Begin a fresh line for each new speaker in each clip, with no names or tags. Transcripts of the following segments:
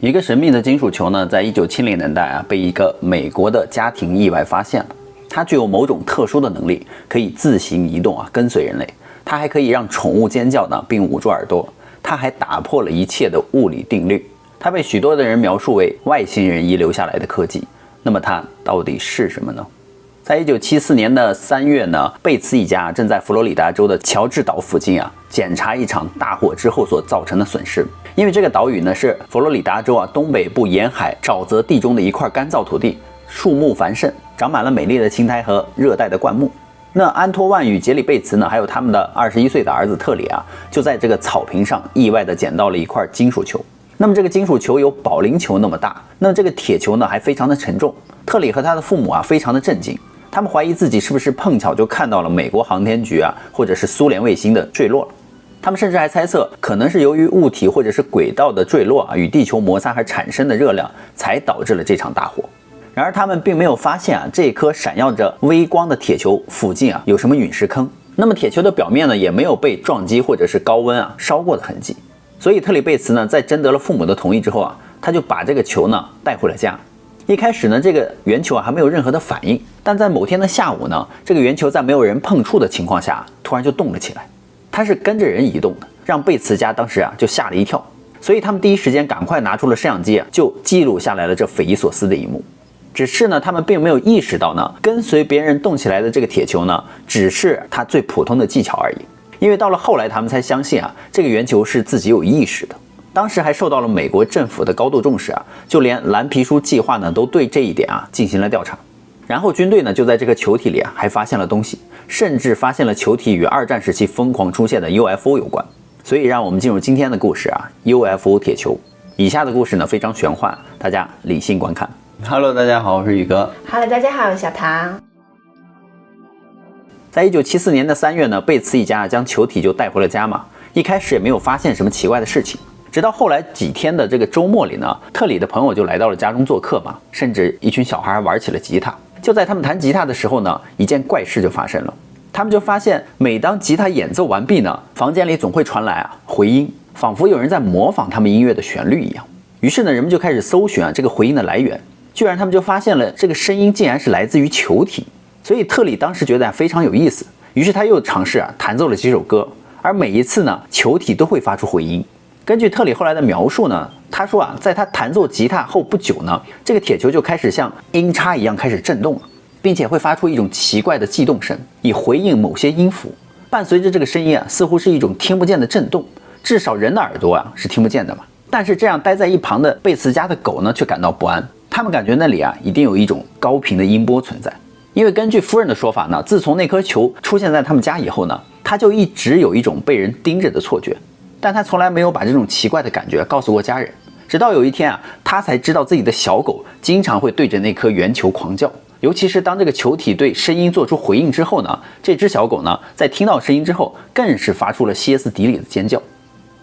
一个神秘的金属球呢，在1970年代啊，被一个美国的家庭意外发现了。它具有某种特殊的能力，可以自行移动啊，跟随人类。它还可以让宠物尖叫呢，并捂住耳朵。它还打破了一切的物理定律。它被许多的人描述为外星人遗留下来的科技。那么它到底是什么呢？在1974年的3月呢，贝茨一家正在佛罗里达州的乔治岛附近啊，检查一场大火之后所造成的损失。因为这个岛屿呢是佛罗里达州啊东北部沿海沼泽地中的一块干燥土地，树木繁盛，长满了美丽的青苔和热带的灌木。那安托万与杰里贝茨呢，还有他们的21岁的儿子特里啊，就在这个草坪上意外地捡到了一块金属球。那么这个金属球有保龄球那么大，那么这个铁球呢还非常的沉重。特里和他的父母啊非常的震惊，他们怀疑自己是不是碰巧就看到了美国航天局啊或者是苏联卫星的坠落了。他们甚至还猜测，可能是由于物体或者是轨道的坠落啊与地球摩擦而产生的热量，才导致了这场大火。然而他们并没有发现啊这颗闪耀着微光的铁球附近啊有什么陨石坑。那么铁球的表面呢也没有被撞击或者是高温啊烧过的痕迹。所以特里贝茨呢在征得了父母的同意之后啊，他就把这个球呢带回了家。一开始呢这个圆球啊还没有任何的反应，但在某天的下午呢，这个圆球在没有人碰触的情况下突然就动了起来。它是跟着人移动的，让贝茨家当时啊就吓了一跳。所以他们第一时间赶快拿出了摄像机啊，就记录下来了这匪夷所思的一幕。只是呢他们并没有意识到呢，跟随别人动起来的这个铁球呢只是它最普通的技巧而已。因为到了后来他们才相信啊，这个圆球是自己有意识的。当时还受到了美国政府的高度重视啊，就连蓝皮书计划呢都对这一点啊进行了调查。然后军队呢就在这个球体里啊还发现了东西，甚至发现了球体与2战时期疯狂出现的 UFO 有关。所以让我们进入今天的故事啊 UFO 铁球。以下的故事呢非常玄幻，大家理性观看。Hello， 大家好，我是宇哥。
Hello， 大家好，我是小唐。
在1974年的3月呢，贝茨一家将球体就带回了家嘛。一开始也没有发现什么奇怪的事情，直到后来几天的这个周末里呢，特里的朋友就来到了家中做客嘛，甚至一群小孩玩起了吉他。就在他们弹吉他的时候呢，一件怪事就发生了。他们就发现，每当吉他演奏完毕呢，房间里总会传来啊回音，仿佛有人在模仿他们音乐的旋律一样。于是呢，人们就开始搜寻啊这个回音的来源，居然他们就发现了这个声音竟然是来自于球体。所以特里当时觉得非常有意思，于是他又尝试啊弹奏了几首歌，而每一次呢，球体都会发出回音。根据特里后来的描述呢，他说啊，在他弹奏吉他后不久呢，这个铁球就开始像音叉一样开始震动了，并且会发出一种奇怪的悸动声，以回应某些音符。伴随着这个声音啊，似乎是一种听不见的震动，至少人的耳朵啊是听不见的嘛。但是这样待在一旁的贝茨家的狗呢，却感到不安，他们感觉那里啊一定有一种高频的音波存在。因为根据夫人的说法呢，自从那颗球出现在他们家以后呢，他就一直有一种被人盯着的错觉，但他从来没有把这种奇怪的感觉告诉过家人。直到有一天啊，他才知道自己的小狗经常会对着那颗圆球狂叫，尤其是当这个球体对声音做出回应之后呢，这只小狗呢在听到声音之后更是发出了歇斯底里的尖叫。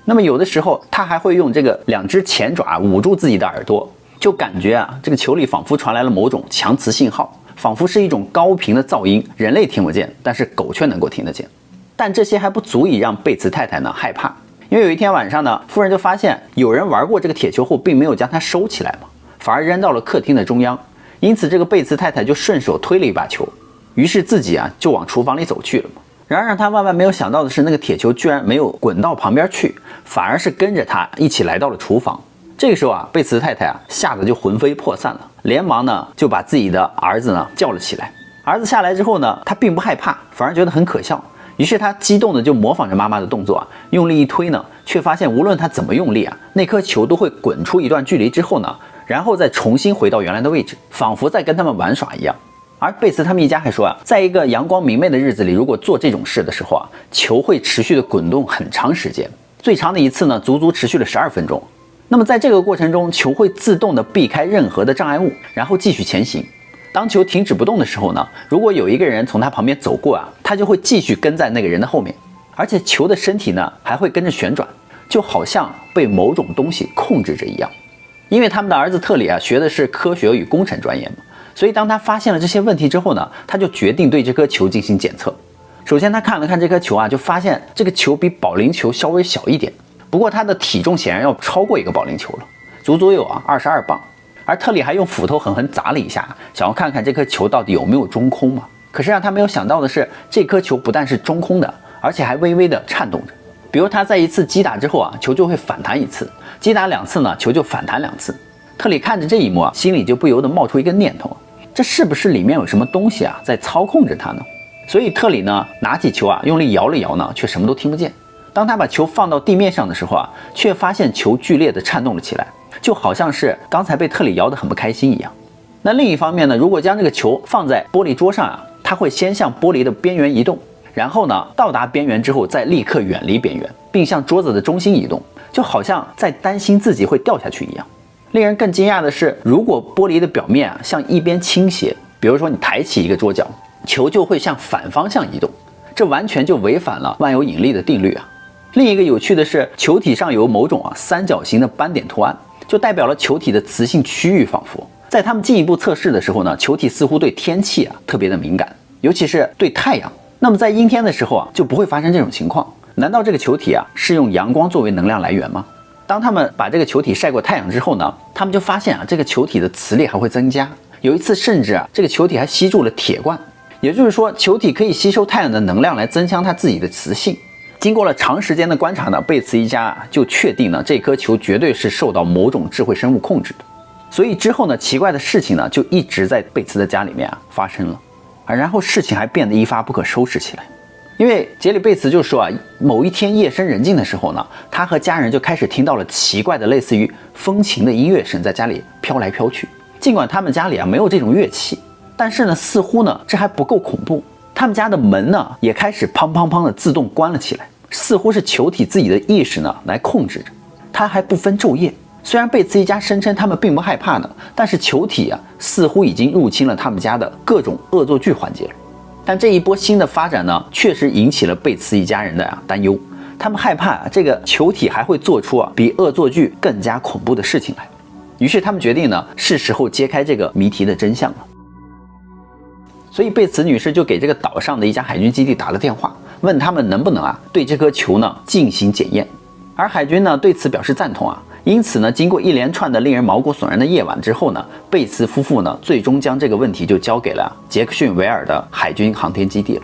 那么有的时候他还会用这个2只前爪捂住自己的耳朵，就感觉啊这个球里仿佛传来了某种强磁信号，仿佛是一种高频的噪音，人类听不见，但是狗却能够听得见。但这些还不足以让贝茨太太呢害怕，因为有一天晚上呢，夫人就发现有人玩过这个铁球后，并没有将它收起来嘛，反而扔到了客厅的中央。因此这个贝茨太太就顺手推了一把球，于是自己啊就往厨房里走去了嘛。然而让他万万没有想到的是，那个铁球居然没有滚到旁边去，反而是跟着他一起来到了厨房。这个时候啊，贝茨太太啊吓得就魂飞魄散了，连忙呢就把自己的儿子呢叫了起来。儿子下来之后呢，他并不害怕，反而觉得很可笑。于是他激动的就模仿着妈妈的动作啊，用力一推呢，却发现无论他怎么用力啊，那颗球都会滚出一段距离之后呢，然后再重新回到原来的位置，仿佛在跟他们玩耍一样。而贝茨他们一家还说啊，在一个阳光明媚的日子里，如果做这种事的时候啊，球会持续的滚动很长时间，最长的一次呢，足足持续了12分钟。那么在这个过程中，球会自动的避开任何的障碍物，然后继续前行。当球停止不动的时候呢，如果有一个人从他旁边走过啊，他就会继续跟在那个人的后面，而且球的身体呢还会跟着旋转，就好像被某种东西控制着一样。因为他们的儿子特里啊学的是科学与工程专业嘛，所以当他发现了这些问题之后呢，他就决定对这颗球进行检测。首先他看了看这颗球啊，就发现这个球比保龄球稍微小一点，不过它的体重显然要超过一个保龄球了。足足有22磅。而特里还用斧头狠狠砸了一下，想要看看这颗球到底有没有中空嘛。可是让他没有想到的是，这颗球不但是中空的，而且还微微的颤动着。比如他在一次击打之后球就会反弹一次，击打2次呢，球就反弹2次。特里看着这一幕心里就不由得冒出一个念头，这是不是里面有什么东西在操控着他呢？所以特里呢拿起球用力摇了摇呢，却什么都听不见。当他把球放到地面上的时候却发现球剧烈的颤动了起来，就好像是刚才被特里摇得很不开心一样。那另一方面呢，如果将这个球放在玻璃桌上它会先向玻璃的边缘移动，然后呢到达边缘之后再立刻远离边缘，并向桌子的中心移动，就好像在担心自己会掉下去一样。令人更惊讶的是，如果玻璃的表面向一边倾斜，比如说你抬起一个桌角，球就会向反方向移动，这完全就违反了万有引力的定律另一个有趣的是，球体上有某种三角形的斑点图案，就代表了球体的磁性区域。仿佛在他们进一步测试的时候呢，球体似乎对天气特别的敏感，尤其是对太阳。那么在阴天的时候就不会发生这种情况。难道这个球体是用阳光作为能量来源吗？当他们把这个球体晒过太阳之后呢，他们就发现这个球体的磁力还会增加。有一次甚至这个球体还吸住了铁罐，也就是说球体可以吸收太阳的能量来增强它自己的磁性。经过了长时间的观察呢，贝茨一家就确定呢，这颗球绝对是受到某种智慧生物控制的。所以之后呢，奇怪的事情呢就一直在贝茨的家里面发生了，然后事情还变得一发不可收拾起来。因为杰里贝茨就说某一天夜深人静的时候呢，他和家人就开始听到了奇怪的类似于风琴的音乐声在家里飘来飘去。尽管他们家里没有这种乐器，但是呢，似乎呢这还不够恐怖，他们家的门呢也开始砰砰砰的自动关了起来，似乎是球体自己的意识呢来控制着。它还不分昼夜。虽然贝茨一家声称他们并不害怕呢，但是球体似乎已经入侵了他们家的各种恶作剧环节了。但这一波新的发展呢，确实引起了贝茨一家人的担忧。他们害怕这个球体还会做出比恶作剧更加恐怖的事情来。于是他们决定呢，是时候揭开这个谜题的真相了。所以贝茨女士就给这个岛上的一家海军基地打了电话，问他们能不能对这颗球呢进行检验。而海军呢对此表示赞同因此呢，经过一连串的令人毛骨悚然的夜晚之后呢，贝茨夫妇呢最终将这个问题就交给了杰克逊维尔的海军航天基地了。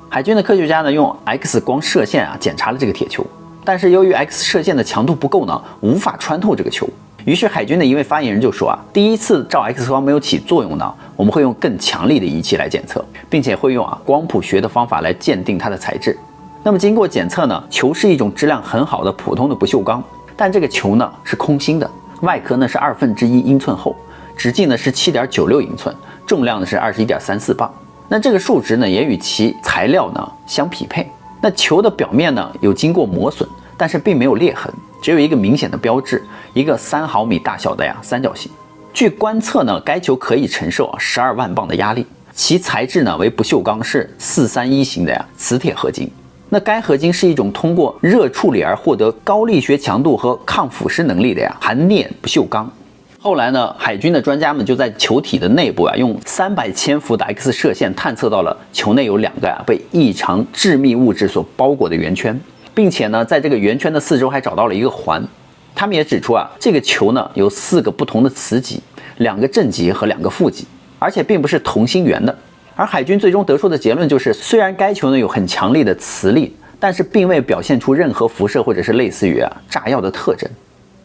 海军的科学家呢用 X 光射线检查了这个铁球，但是由于 X 射线的强度不够呢，无法穿透这个球。于是海军的一位发言人就说第一次照 X 光没有起作用呢，我们会用更强力的仪器来检测，并且会用光谱学的方法来鉴定它的材质。那么经过检测呢，球是一种质量很好的普通的不锈钢，但这个球呢是空心的，外壳呢是1/2英寸厚，直径呢是7.96英寸，重量呢是21.34磅。那这个数值呢也与其材料呢相匹配。那球的表面呢有经过磨损，但是并没有裂痕，只有一个明显的标志，一个3毫米大小的三角形。据观测呢，该球可以承受12万磅的压力，其材质呢为不锈钢，是431型的磁铁合金。那该合金是一种通过热处理而获得高力学强度和抗腐蚀能力的含镍不锈钢。后来呢，海军的专家们就在球体的内部用300千伏的 X 射线探测到了球内有2个被异常致密物质所包裹的圆圈，并且呢，在这个圆圈的四周还找到了一个环。他们也指出这个球呢有4个不同的磁极，2个正极和2个负极，而且并不是同心圆的。而海军最终得出的结论就是，虽然该球呢有很强力的磁力，但是并未表现出任何辐射或者是类似于炸药的特征。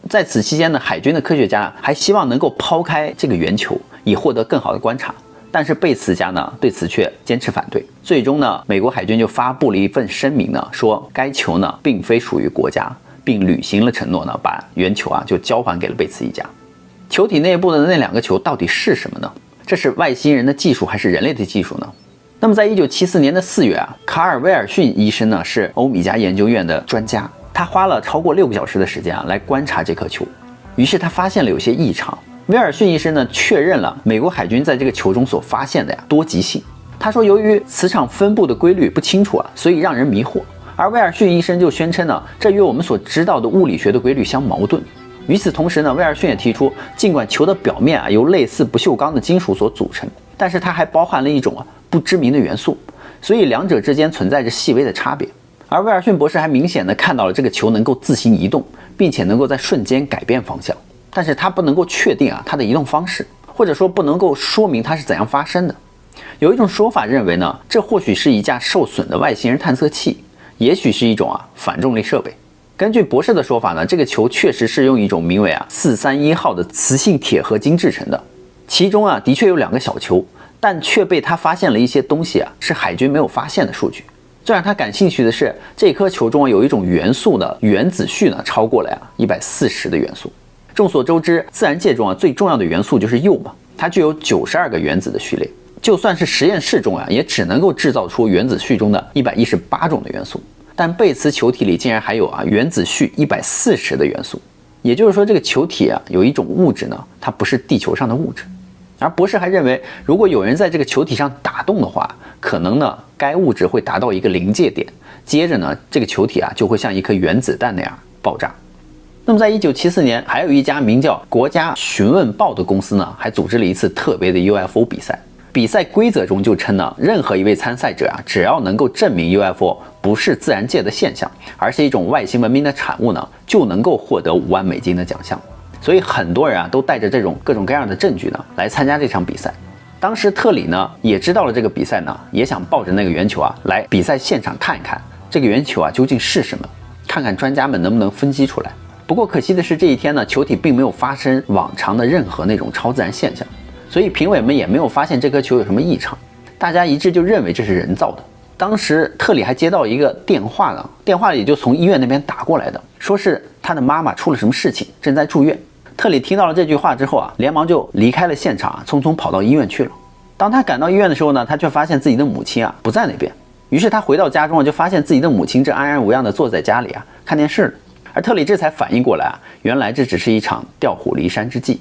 在此期间呢，海军的科学家还希望能够抛开这个圆球，以获得更好的观察。但是贝茨家呢对此却坚持反对。最终呢，美国海军就发布了一份声明呢，说该球呢并非属于国家，并履行了承诺呢，把圆球就交还给了贝茨一家。球体内部的那2个球到底是什么呢？这是外星人的技术还是人类的技术呢？那么在1974年的4月卡尔威尔逊医生呢是欧米茄研究院的专家，他花了超过6个小时的时间来观察这颗球。于是他发现了有些异常。威尔逊医生呢确认了美国海军在这个球中所发现的多极性。他说，由于磁场分布的规律不清楚所以让人迷惑。而威尔逊医生就宣称呢，这与我们所知道的物理学的规律相矛盾。与此同时呢，威尔逊也提出，尽管球的表面由类似不锈钢的金属所组成，但是它还包含了一种不知名的元素，所以2者之间存在着细微的差别。而威尔逊博士还明显的看到了这个球能够自行移动，并且能够在瞬间改变方向。但是它不能够确定它的移动方式，或者说不能够说明它是怎样发生的。有一种说法认为呢，这或许是一架受损的外星人探测器，也许是一种反重力设备。根据博士的说法呢，这个球确实是用一种名为431号的磁性铁合金制成的，其中的确有2个小球，但却被他发现了一些东西是海军没有发现的数据。最让他感兴趣的是，这颗球中有一种元素的原子序呢超过了140的元素。众所周知，自然界中最重要的元素就是铀嘛，它具有92个原子的序列，就算是实验室中也只能够制造出原子序中的118种的元素。但贝茨球体里竟然还有原子序140的元素，也就是说这个球体有一种物质呢，它不是地球上的物质。而博士还认为，如果有人在这个球体上打洞的话，可能呢该物质会达到一个临界点，接着呢这个球体就会像一颗原子弹那样爆炸。那么在1974年，还有一家名叫国家询问报的公司呢，还组织了一次特别的 UFO 比赛。比赛规则中就称呢，任何一位参赛者只要能够证明 UFO 不是自然界的现象，而是一种外星文明的产物呢，就能够获得5万美金的奖项。所以很多人都带着这种各种各样的证据呢来参加这场比赛。当时特里呢也知道了这个比赛呢，也想抱着那个圆球来比赛现场看一看这个圆球究竟是什么，看看专家们能不能分析出来。不过可惜的是，这一天呢，球体并没有发生往常的任何那种超自然现象，所以评委们也没有发现这颗球有什么异常，大家一致就认为这是人造的。当时特里还接到一个电话呢，电话里就从医院那边打过来的，说是他的妈妈出了什么事情，正在住院。特里听到了这句话之后连忙就离开了现场，匆匆跑到医院去了。当他赶到医院的时候呢，他却发现自己的母亲不在那边。于是他回到家中就发现自己的母亲正安然无恙地坐在家里看电视呢。而特里这才反应过来原来这只是一场调虎离山之计。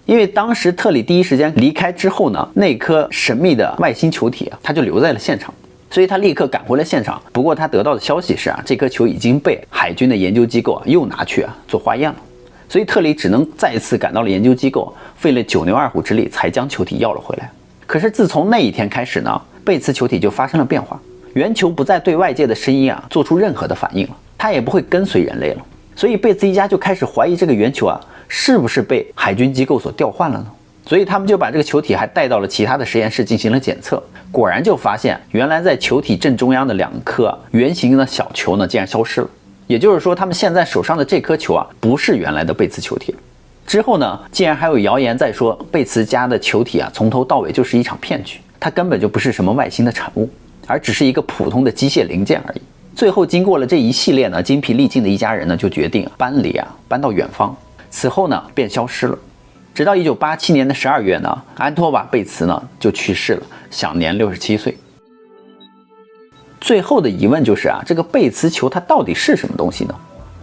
因为当时特里第一时间离开之后呢，那颗神秘的外星球体他就留在了现场，所以他立刻赶回了现场。不过他得到的消息是这颗球已经被海军的研究机构又拿去做化验了。所以特里只能再次赶到了研究机构，费了9牛2虎之力才将球体要了回来。可是自从那一天开始呢，贝茨球体就发生了变化，圆球不再对外界的声音做出任何的反应了，它也不会跟随人类了。所以贝茨一家就开始怀疑这个圆球是不是被海军机构所调换了呢？所以他们就把这个球体还带到了其他的实验室进行了检测，果然就发现原来在球体正中央的2颗圆形的小球呢竟然消失了。也就是说，他们现在手上的这颗球不是原来的贝茨球体了。之后呢，竟然还有谣言在说贝茨家的球体从头到尾就是一场骗局，它根本就不是什么外星的产物，而只是一个普通的机械零件而已。最后经过了这一系列呢精疲力尽的一家人呢，就决定搬离搬到远方。此后呢便消失了。直到1987年的12月呢，安托瓦贝茨呢就去世了，享年67岁。最后的疑问就是这个贝茨球它到底是什么东西呢？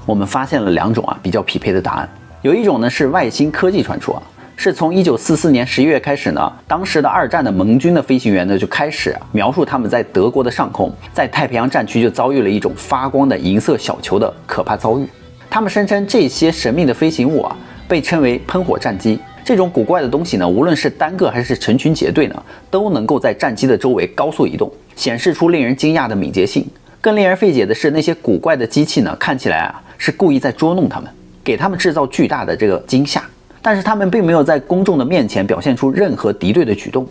我们发现了2种比较匹配的答案。有一种呢是外星科技传说是从1944年11月开始呢，当时的2战的盟军的飞行员呢就开始描述他们在德国的上空，在太平洋战区就遭遇了一种发光的银色小球的可怕遭遇。他们声称这些神秘的飞行物被称为喷火战机。这种古怪的东西呢，无论是单个还是成群结队呢，都能够在战机的周围高速移动，显示出令人惊讶的敏捷性。更令人费解的是，那些古怪的机器呢，看起来是故意在捉弄他们，给他们制造巨大的这个惊吓。但是他们并没有在公众的面前表现出任何敌对的举动。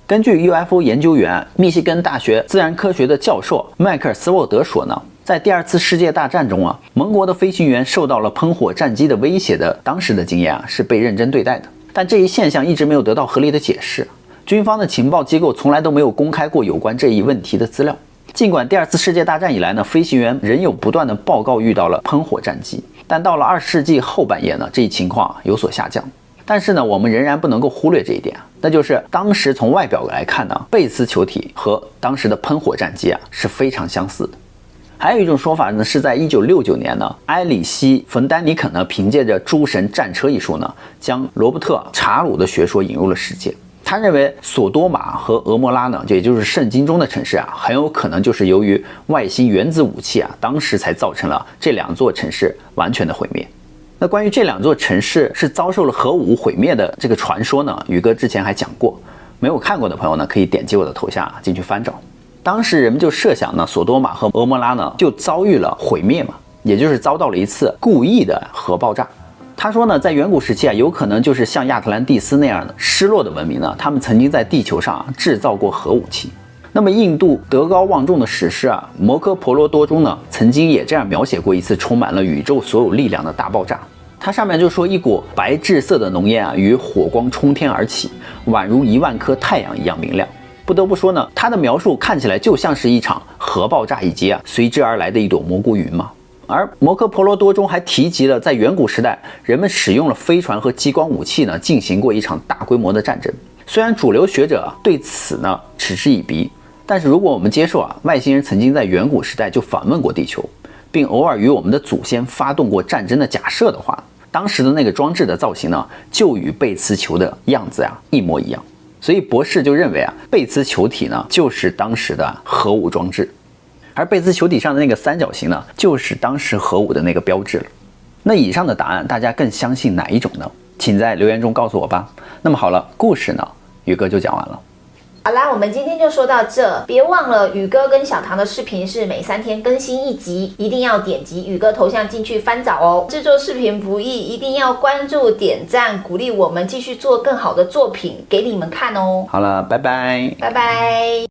根据 UFO 研究员密西根大学自然科学的教授迈克尔斯沃德说呢，在第2次世界大战中盟国的飞行员受到了喷火战机的威胁的当时的经验是被认真对待的。但这一现象一直没有得到合理的解释，军方的情报机构从来都没有公开过有关这一问题的资料。尽管第2次世界大战以来呢，飞行员仍有不断的报告遇到了喷火战机，但到了20世纪后半叶呢，这一情况有所下降。但是呢，我们仍然不能够忽略这一点，那就是当时从外表来看呢，贝茨球体和当时的喷火战机是非常相似的。还有一种说法呢，是在1969年呢，埃里希·冯·丹尼肯呢，凭借着《诸神战车》一书呢，将罗伯特·查鲁的学说引入了世界。他认为索多玛和俄摩拉呢，也就是圣经中的城市很有可能就是由于外星原子武器当时才造成了这2座城市完全的毁灭。那关于这2座城市是遭受了核武毁灭的这个传说呢，宇哥之前还讲过，没有看过的朋友呢，可以点击我的头像进去翻找。当时人们就设想呢，索多玛和俄摩拉呢就遭遇了毁灭嘛，也就是遭到了一次故意的核爆炸。他说呢，在远古时期啊，有可能就是像亚特兰蒂斯那样的失落的文明呢，他们曾经在地球上制造过核武器。那么印度德高望重的史诗啊《摩诃婆罗多》中呢，曾经也这样描写过一次充满了宇宙所有力量的大爆炸。它上面就说一股白炽色的浓烟啊，与火光冲天而起，宛如10000颗太阳一样明亮。不得不说呢，它的描述看起来就像是一场核爆炸以及随之而来的一朵蘑菇云嘛。而《摩诃婆罗多》中还提及了，在远古时代，人们使用了飞船和激光武器呢，进行过一场大规模的战争。虽然主流学者对此呢嗤之以鼻，但是如果我们接受外星人曾经在远古时代就访问过地球，并偶尔与我们的祖先发动过战争的假设的话，当时的那个装置的造型呢，就与贝兹球的样子一模一样。所以博士就认为贝兹球体呢就是当时的核武装置，而贝兹球体上的那个三角形呢，就是当时核武的那个标志了。那以上的答案，大家更相信哪一种呢？请在留言中告诉我吧。那么好了，故事呢，宇哥就讲完了。
好啦，我们今天就说到这，别忘了宇哥跟小唐的视频是每3天更新一集，一定要点击宇哥头像进去翻找哦。制作视频不易，一定要关注、点赞，鼓励我们继续做更好的作品给你们看哦。
好了，拜拜，
拜拜。